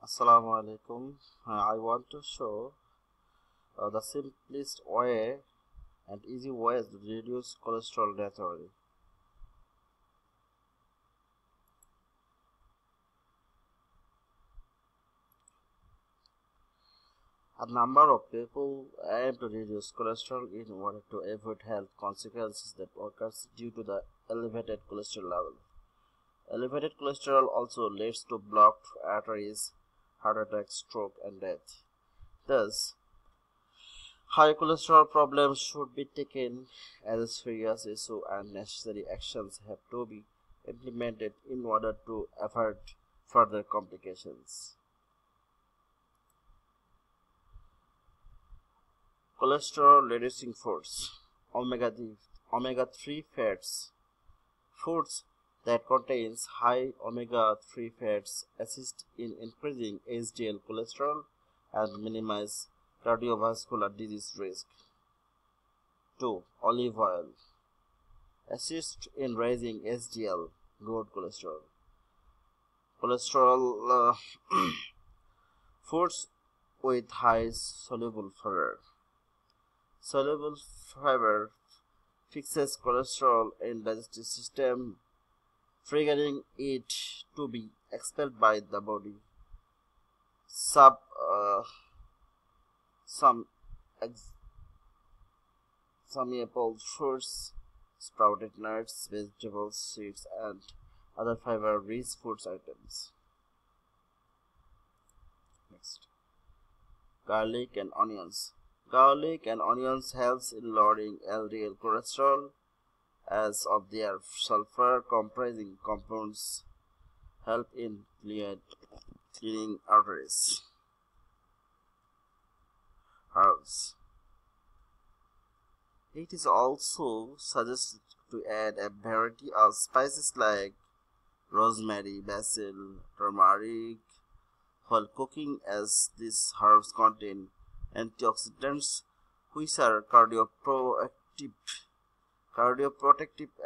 Assalamu alaikum. I want to show the simplest way and easy ways to reduce cholesterol naturally. A number of people aim to reduce cholesterol in order to avoid health consequences that occurs due to the elevated cholesterol level. Elevated cholesterol also leads to blocked arteries, heart attack, stroke, and death. Thus, high cholesterol problems should be taken as a serious issue and necessary actions have to be implemented in order to avoid further complications. Cholesterol reducing foods. Omega 3 fats. Foods that contains high omega 3 fats assist in increasing HDL cholesterol and minimize cardiovascular disease risk. 2. Olive oil assist in raising HDL, good cholesterol. Foods with high soluble fiber. Soluble fiber fixes cholesterol in digestive system, triggering it to be expelled by the body. Some apple fruits, sprouted nuts, vegetables, seeds, and other fiber-rich food items. Next, garlic and onions. Garlic and onions helps in lowering LDL cholesterol as of their sulfur comprising compounds help in cleaning arteries. Herbs. It is also suggested to add a variety of spices like rosemary, basil, turmeric while cooking, as these herbs contain antioxidants which are cardioprotective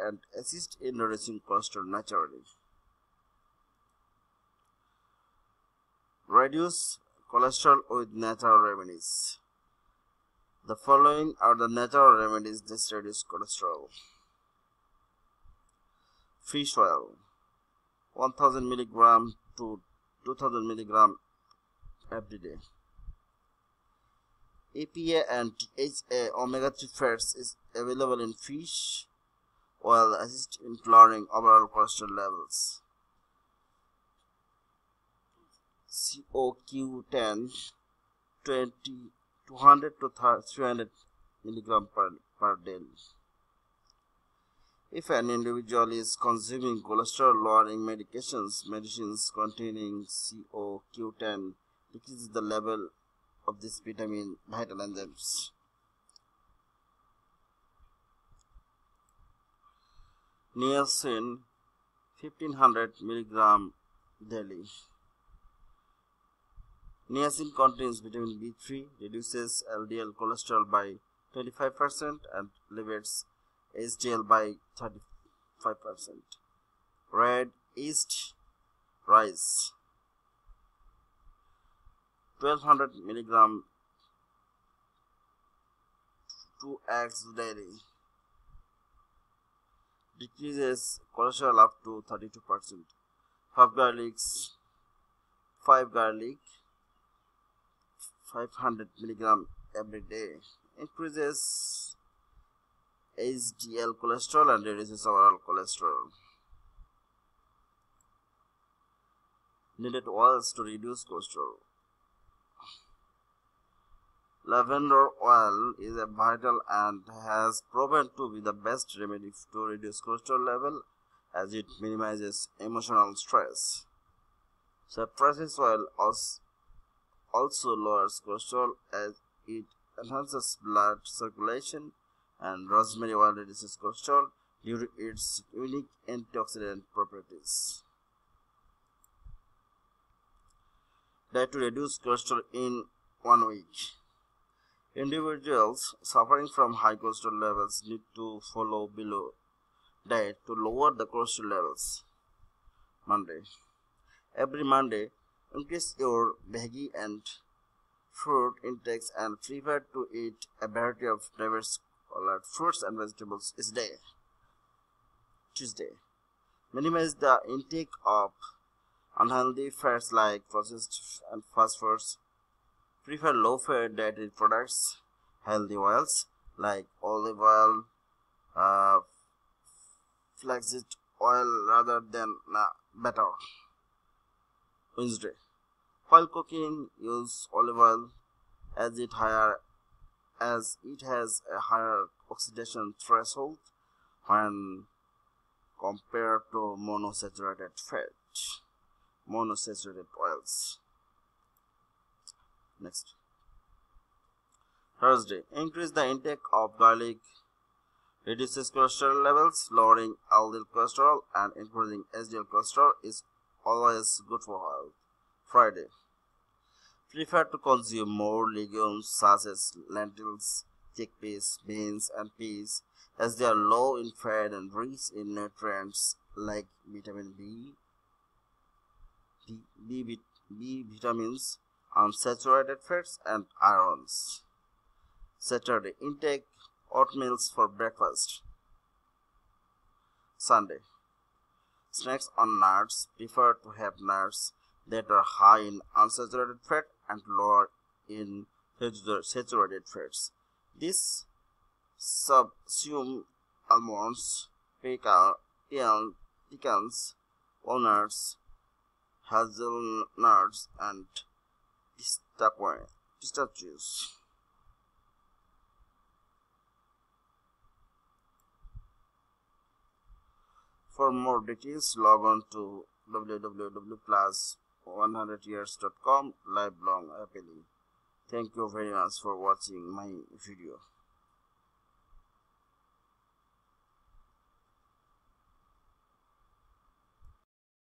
and assist in reducing cholesterol naturally. Reduce cholesterol with natural remedies. The following are the natural remedies that reduce cholesterol. Fish oil 1000 mg to 2000 mg every day. EPA and DHA omega 3 fats is available in fish oil, assist in lowering overall cholesterol levels. CoQ10 200 to 300 mg per day. If an individual is consuming cholesterol lowering medicines containing CoQ10 decreases the level of this vital enzymes. Niacin 1500 mg daily. Niacin contains vitamin B3, reduces LDL cholesterol by 25% and elevates HDL by 35%. Red yeast rice 1200 mg 2 eggs daily. Decreases cholesterol up to 32%. 5 garlic 500 mg every day increases HDL cholesterol and reduces overall cholesterol. Needed oils to reduce cholesterol. Lavender oil is a vital and has proven to be the best remedy to reduce cholesterol level as it minimizes emotional stress. Cypress oil also lowers cholesterol as it enhances blood circulation, and rosemary oil reduces cholesterol due to its unique antioxidant properties. Diet to reduce cholesterol in 1 week. Individuals suffering from high cholesterol levels need to follow below diet to lower the cholesterol levels. Monday. Every Monday, Increase your veggie and fruit intakes and prefer to eat a variety of diverse colored fruits and vegetables each day. Tuesday. Minimize the intake of unhealthy fats like processed and fast foods. Prefer low-fat dietary products, healthy oils like olive oil, uh, flaxseed oil rather than butter. Wednesday. While cooking, use olive oil as it has a higher oxidation threshold when compared to monosaturated oils. Next. Thursday. Increase the intake of garlic. Reduces cholesterol levels, lowering LDL cholesterol and increasing HDL cholesterol is always good for health. Friday. Prefer to consume more legumes such as lentils, chickpeas, beans, and peas, as they are low in fat and rich in nutrients like vitamin B vitamins, unsaturated fats, and irons. Saturday. Intake oatmeals for breakfast. Sunday. Snacks on nuts. Prefer to have nuts that are high in unsaturated fat and lower in saturated fats. This subsume almonds, pecans, walnuts, hazelnuts, and pistachios. For more details, log on to www.plus100years.com live blog happily. Thank you very much for watching my video.